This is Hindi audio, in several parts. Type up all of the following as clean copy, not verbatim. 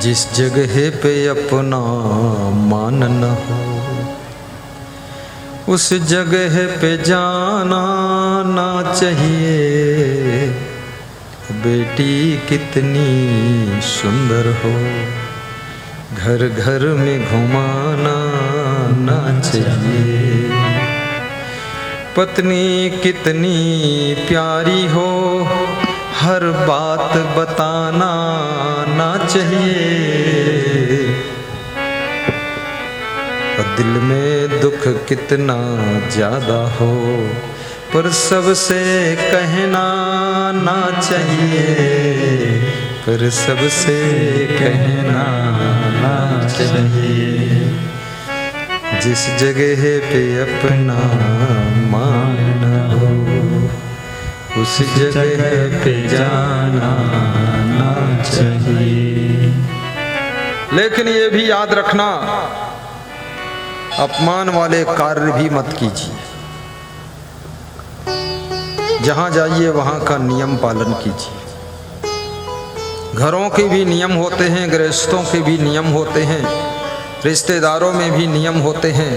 जिस जगह पे अपना मान न हो उस जगह पे जाना ना चाहिए। बेटी कितनी सुंदर हो घर घर में घुमाना ना चाहिए। पत्नी कितनी प्यारी हो हर बात बताना ना चाहिए। और दिल में दुख कितना ज्यादा हो पर सबसे कहना ना चाहिए। पर सबसे कहना ना चाहिए। जिस जगह पे अपना मान न हो उस जगह पे जाना ना चाहिए। लेकिन ये भी याद रखना, अपमान वाले कार्य भी मत कीजिए। जहां जाइए वहां का नियम पालन कीजिए। घरों के भी नियम होते हैं, गृहस्थों के भी नियम होते हैं, रिश्तेदारों में भी नियम होते हैं,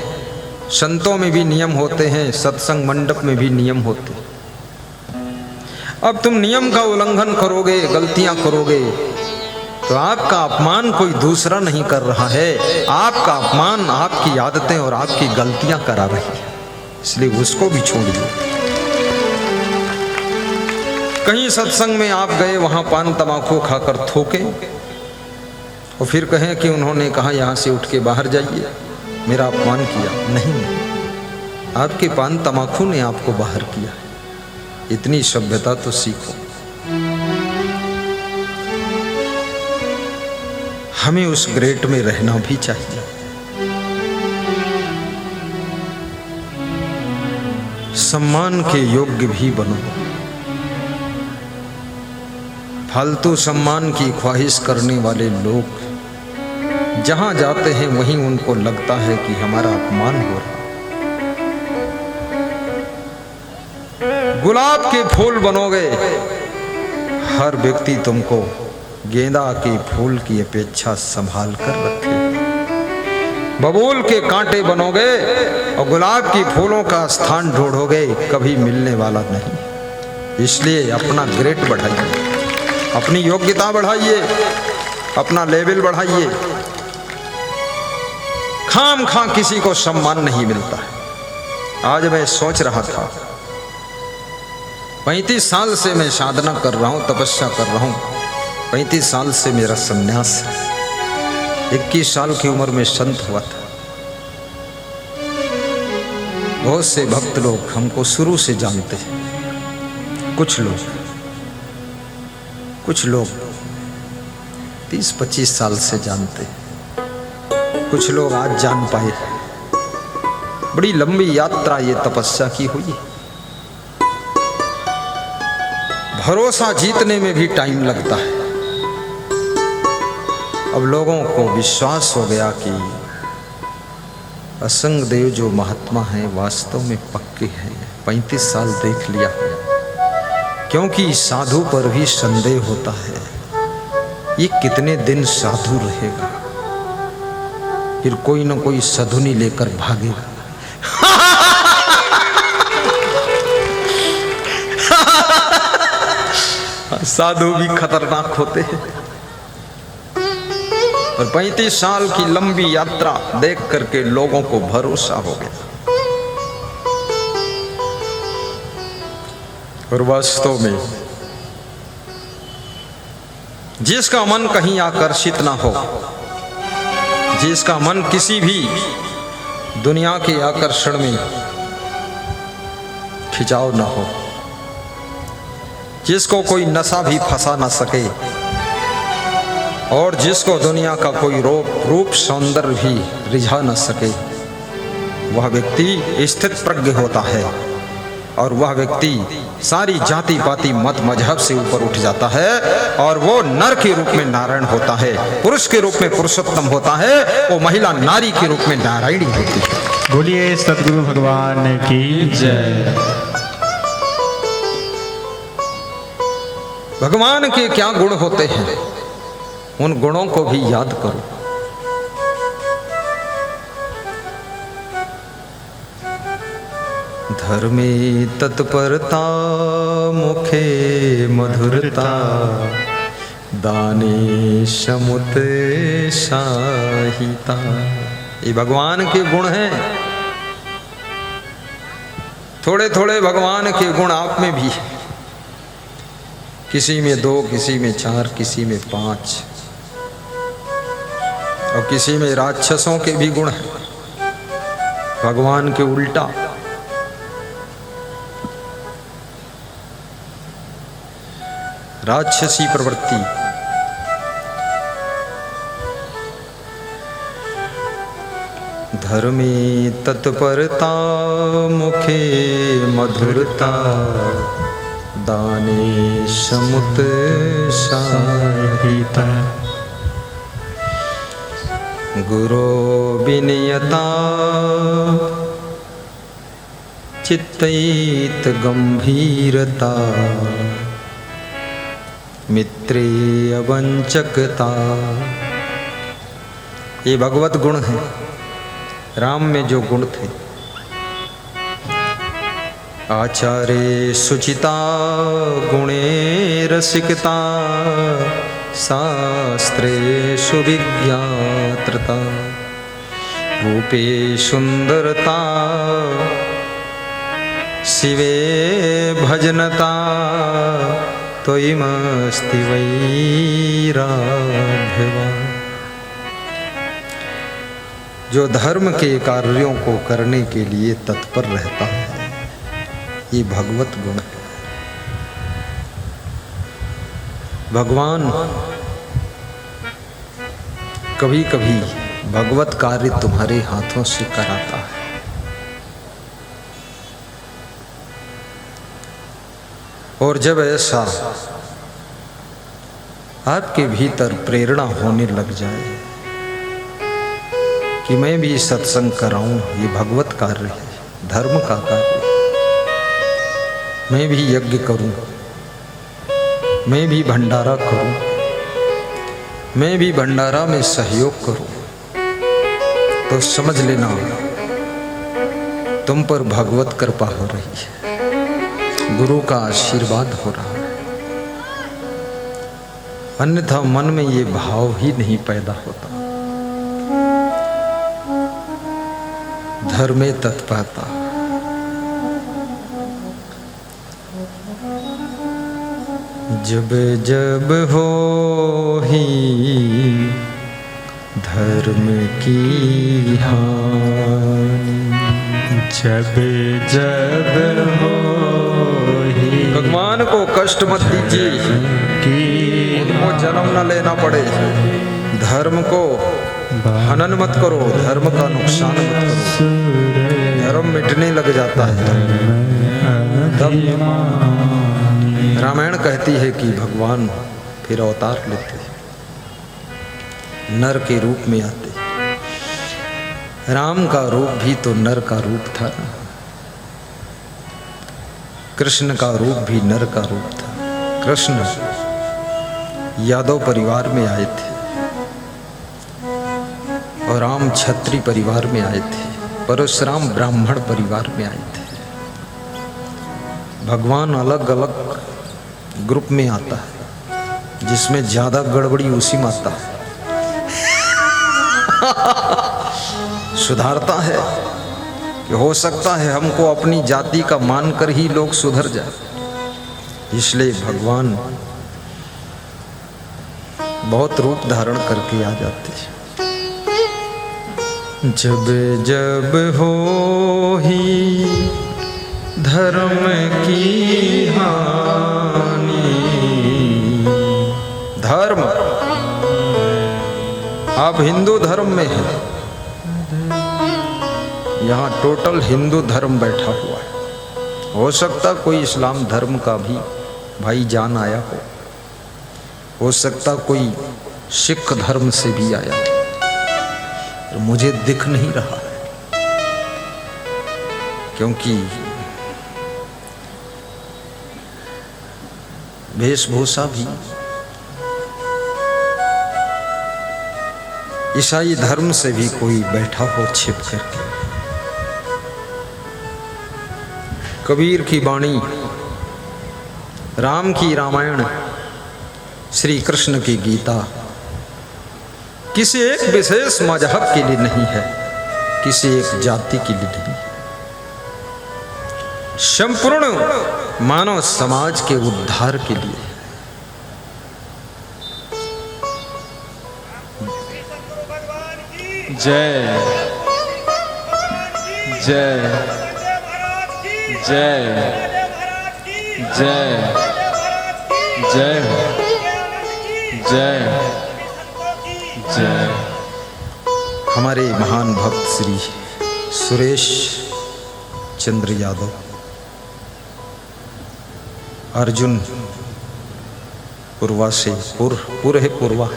संतों में भी नियम होते हैं, सत्संग मंडप में भी नियम होते हैं। अब तुम नियम का उल्लंघन करोगे, गलतियां करोगे तो आपका अपमान कोई दूसरा नहीं कर रहा है, आपका अपमान आपकी आदतें और आपकी गलतियां करा रही है। इसलिए उसको भी छोड़िए। कहीं सत्संग में आप गए, वहां पान तंबाकू खाकर थूके और फिर कहें कि उन्होंने कहा यहां से उठ के बाहर जाइए, मेरा अपमान किया। नहीं, आपके पान तंबाकू ने आपको बाहर किया। इतनी सभ्यता तो सीखो। हमें उस ग्रेड में रहना भी चाहिए। सम्मान के योग्य भी बनो। फालतू सम्मान की ख्वाहिश करने वाले लोग जहां जाते हैं वहीं उनको लगता है कि हमारा अपमान हो रहा। गुलाब के फूल बनोगे, हर व्यक्ति तुमको गेंदा के फूल की अपेक्षा संभाल कर रखे। बबूल के कांटे बनोगे और गुलाब के फूलों का स्थान ढूंढोगे, कभी मिलने वाला नहीं। इसलिए अपना ग्रेड बढ़ाइए, अपनी योग्यता बढ़ाइए, अपना लेवल बढ़ाइए। खाम खां किसी को सम्मान नहीं मिलता है। आज मैं सोच रहा था, 35 साल से मैं साधना कर रहा हूँ, तपस्या कर रहा हूँ। 35 साल से मेरा संन्यास है। 21 साल की उम्र में संत हुआ था। बहुत से भक्त लोग हमको शुरू से जानते हैं। कुछ लोग 30-25 साल से जानते हैं। कुछ लोग आज जान पाए। बड़ी लंबी यात्रा ये तपस्या की हुई। भरोसा जीतने में भी टाइम लगता है। अब लोगों को विश्वास हो गया कि असंग देव जो महात्मा हैं वास्तव में पक्के हैं। 35 साल देख लिया, क्योंकि साधु पर भी संदेह होता है, ये कितने दिन साधु रहेगा, फिर कोई ना कोई साधुनी लेकर भागेगा। साधु भी खतरनाक होते हैं। पर 35 साल की लंबी यात्रा देख करके लोगों को भरोसा हो गया। और वास्तव में जिसका मन कहीं आकर्षित ना हो, जिसका मन किसी भी दुनिया के आकर्षण में खिंचाव ना हो, जिसको कोई नशा भी फंसा ना सके और जिसको दुनिया का कोई रूप सौंदर्य भी रिझा न सके, वह व्यक्ति स्थित प्रज्ञ होता है। और वह व्यक्ति सारी जाति पाति मत मजहब से ऊपर उठ जाता है और वो नर के रूप में नारायण होता है, पुरुष के रूप में पुरुषोत्तम होता है, वो महिला नारी के रूप में नारायणी होती है। बोलिए सतगुरु भगवान की जय। भगवान के क्या गुण होते हैं? उन गुणों को भी याद करो। धर्मे तत्परता, मुखे मधुरता, दाने समुत्साहिता। ये भगवान के गुण हैं। थोड़े थोड़े भगवान के गुण आप में भी है। किसी में 2, किसी में 4, किसी में 5 और किसी में राक्षसों के भी गुण हैं, भगवान के उल्टा। राक्षसी प्रवृत्ति। धर्मे तत्परता, मुखे मधुरता, दाने समुत्साहिता। गुरो विनयता, चित्तैत गंभीरता, मित्रे अवंचकता। ये भगवत गुण हैं। राम में जो गुण थे, आचार्य शुचिता, गुणे रसिकता, शास्त्रे सुविज्ञात्रता, रूपे सुंदरता, शिवे भजनता, त्वयिमस्ति वैराग्यवा। जो धर्म के कार्यों को करने के लिए तत्पर रहता है, ये भगवत गुण है। भगवान कभी कभी भगवत कार्य तुम्हारे हाथों से कराता है। और जब ऐसा आपके भीतर प्रेरणा होने लग जाए कि मैं भी सत्संग कराऊं, ये भगवत कार्य है, धर्म का कार्य है, मैं भी यज्ञ करूं, मैं भी भंडारा करूं, मैं भी भंडारा में सहयोग करूं, तो समझ लेना तुम पर भगवत कृपा हो रही है, गुरु का आशीर्वाद हो रहा है। अन्यथा मन में ये भाव ही नहीं पैदा होता। धर्मे तत्परता। जब जब हो ही धर्म की हानि, जब जब हो ही भगवान को कष्ट मत दीजिए कि उनको जन्म न लेना पड़े। धर्म को हनन मत करो, धर्म का नुकसान मत करो। धर्म मिटने लग जाता है। तब रामायण कहती है कि भगवान फिर अवतार लेते, नर के रूप में आते। राम का रूप भी तो नर का रूप था, कृष्ण का रूप भी नर का रूप था। कृष्ण यादव परिवार में आए थे और राम क्षत्रिय परिवार में आए थे, परशुराम ब्राह्मण परिवार में आए थे। भगवान अलग अलग ग्रुप में आता है, जिसमें ज्यादा गड़बड़ी उसी में आता है। सुधारता है कि हो सकता है हमको अपनी जाति का मानकर ही लोग सुधर जाए, इसलिए भगवान बहुत रूप धारण करके आ जाते हैं। जब जब हो ही धर्म की हानि। धर्म, आप हिंदू धर्म में हैं, यहाँ टोटल हिंदू धर्म बैठा हुआ है। हो सकता कोई इस्लाम धर्म का भी भाई जान आया हो सकता कोई सिख धर्म से भी आया हो, तो मुझे दिख नहीं रहा है, क्योंकि वेशभूषा भी ईसाई धर्म से भी कोई बैठा हो छिप करके। कबीर की वाणी, राम की रामायण, श्री कृष्ण की गीता किसी एक विशेष मजहब के लिए नहीं है, किसी एक जाति के लिए नहीं, संपूर्ण मानव समाज के उद्धार के लिए। जय जय जय जय जय जय जय। हमारे महान भक्त श्री सुरेश चंद्र यादव अर्जुन पूर्वा से पूर्वा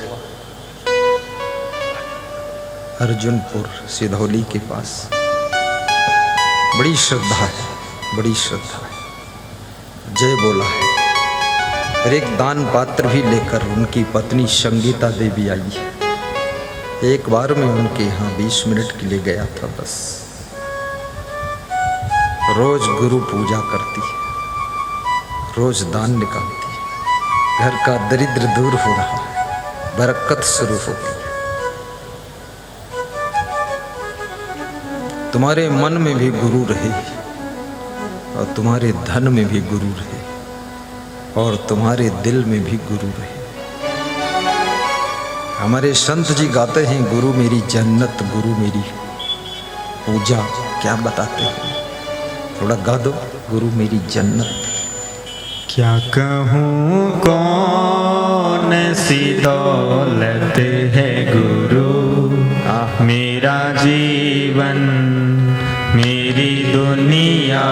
अर्जुनपुर सिधौली के पास बड़ी श्रद्धा है, बड़ी श्रद्धा है। जय बोला है और एक दान पात्र भी लेकर उनकी पत्नी संगीता देवी आई है। एक बार मैं उनके यहाँ 20 मिनट के लिए गया था बस। रोज गुरु पूजा करती है, रोज दान निकालती है, घर का दरिद्र दूर हो रहा है, बरकत शुरू हो गई। तुम्हारे मन में भी गुरु रहे और तुम्हारे धन में भी गुरु रहे और तुम्हारे दिल में भी गुरु रहे। हमारे संत जी गाते हैं, गुरु मेरी जन्नत, गुरु मेरी पूजा। क्या बताते हैं, थोड़ा गा दो। गुरु मेरी जन्नत। क्या कहूँ कौन सी दौलत है गुरु, मेरा जीवन मेरी दुनिया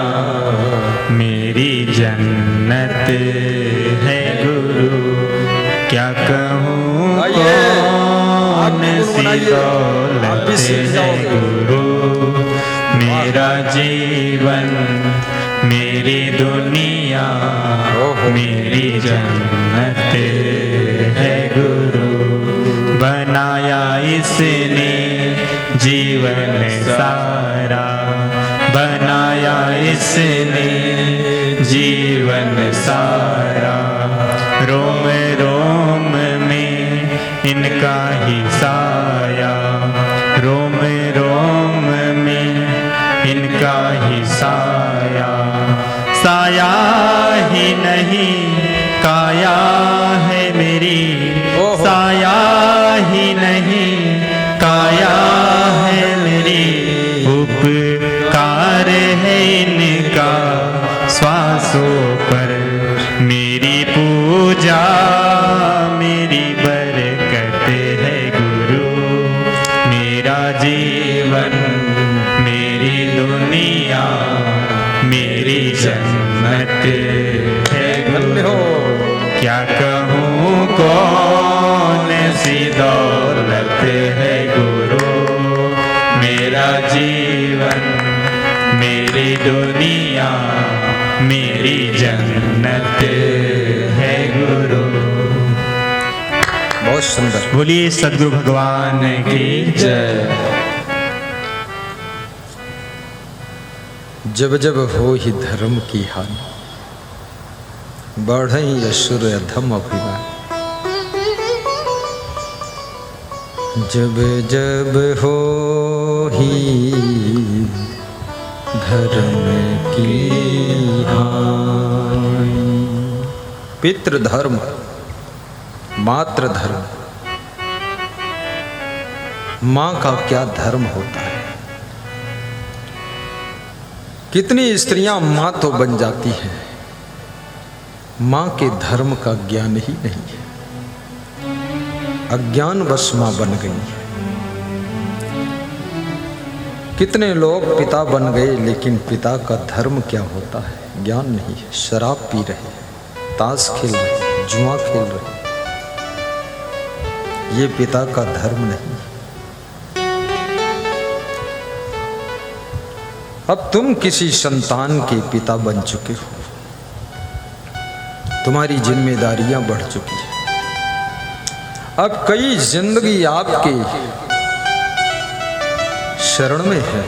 मेरी जन्नत है गुरु। क्या कहूँ कौन सी दौलत है गुरु, मेरा जीवन मेरी दुनिया मेरी जन्नत है गुरु। बनाया इसने जीवन सारा, बनाया इसने जीवन सारा। रोम रोम में इनका ही साया, रोम रोम में इनका ही साया। साया ही नहीं काया है मेरी, साया ही नहीं काया है मेरी। उपकार है इनका श्वासों पर, मेरी पूजा मेरी बरकत है गुरु। मेरा जीवन मेरी दुनिया मेरी जन्नत है गुरु। क्या कहूँ कौन सी दौलत है गुरु, मेरा जीवन मेरी दुनिया मेरी जन्नत है गुरु। बहुत सुंदर। बोलिए सद्गुरु भगवान की जय। जब जब हो ही धर्म की हानि, बढ़ई असुर अधम अभिमान। जब जब हो ही धर्म की हानि। पितृधर्म, मातृधर्म, माँ का क्या धर्म होता है। कितनी स्त्रियां माँ तो बन जाती हैं, माँ के धर्म का ज्ञान ही नहीं है, अज्ञान वश माँ बन गई। कितने लोग पिता बन गए लेकिन पिता का धर्म क्या होता है ज्ञान नहीं है। शराब पी रहे, ताश खेल रहे, जुआ खेल रहे, ये पिता का धर्म नहीं। अब तुम किसी संतान के पिता बन चुके हो, तुम्हारी जिम्मेदारियां बढ़ चुकी हैं। अब कई जिंदगी आपके शरण में है।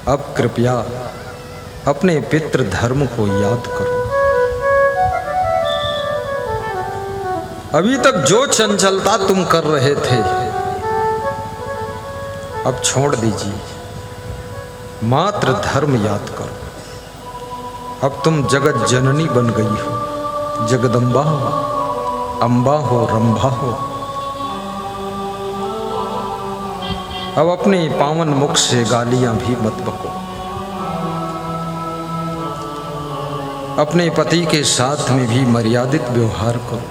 अब कृपया अपने पितृ धर्म को याद करो। अभी तक जो चंचलता तुम कर रहे थे अब छोड़ दीजिए, मात्र धर्म याद करो। अब तुम जगत जननी बन गई हो, जगदम्बा हो, अम्बा हो, रंभा हो। अब अपने पावन मुख से गालियां भी मत बको। अपने पति के साथ में भी मर्यादित व्यवहार करो,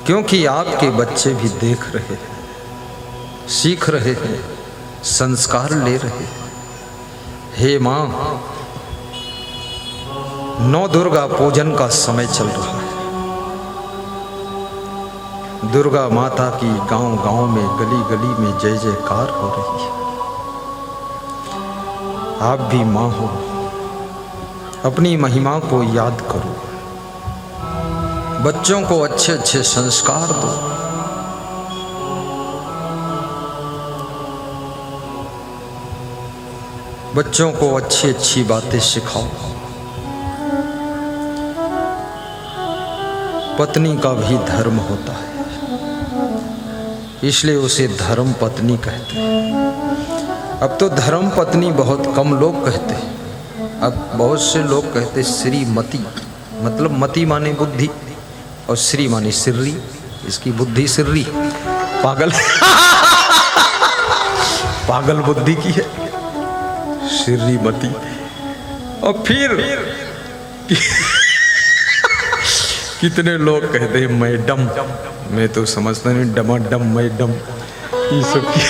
क्योंकि आपके बच्चे भी देख रहे हैं, सीख रहे हैं, संस्कार ले रहे हैं। हे मां, नौ दुर्गा पूजन का समय चल रहा है। दुर्गा माता की गांव गांव में, गली गली में जय जयकार हो रही है। आप भी मां हो, अपनी महिमा को याद करो। बच्चों को अच्छे अच्छे संस्कार दो। बच्चों को अच्छी अच्छी बातें सिखाओ। पत्नी का भी धर्म होता है, इसलिए उसे धर्म पत्नी कहते हैं। अब तो धर्म पत्नी बहुत कम लोग कहते हैं। अब बहुत से लोग कहते श्रीमती, मतलब मती माने बुद्धि और श्री माने सिर्री। इसकी बुद्धि सिर्री, पागल पागल बुद्धि की है श्रीमती। और फिर कितने लोग कहते हैं मैडम। मैं तो समझता नहीं, डमाडम मैडम ये सब की।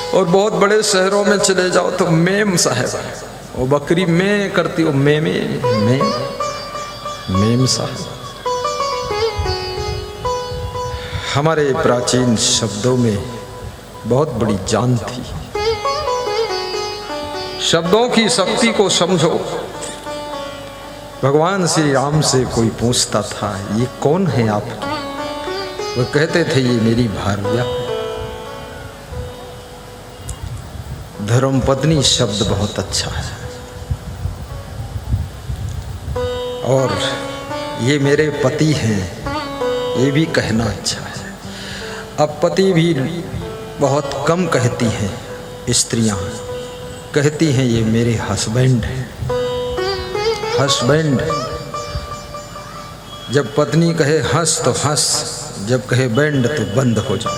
और बहुत बड़े शहरों में चले जाओ तो मेम साहब, वो बकरी में करती हो, मेम साहब। हमारे प्राचीन शब्दों में बहुत बड़ी जान थी। शब्दों की शक्ति को समझो। भगवान श्री राम से कोई पूछता था, ये कौन है आपकी? वो कहते थे, ये मेरी भार्या है। धर्मपत्नी शब्द बहुत अच्छा है। और ये मेरे पति हैं, ये भी कहना अच्छा है। अब पति भी बहुत कम कहती हैं स्त्रियां, कहती हैं ये मेरे हस्बैंड हैं। हस्बैंड। जब पत्नी कहे हंस तो हंस, जब कहे बैंड तो बंद हो जाओ।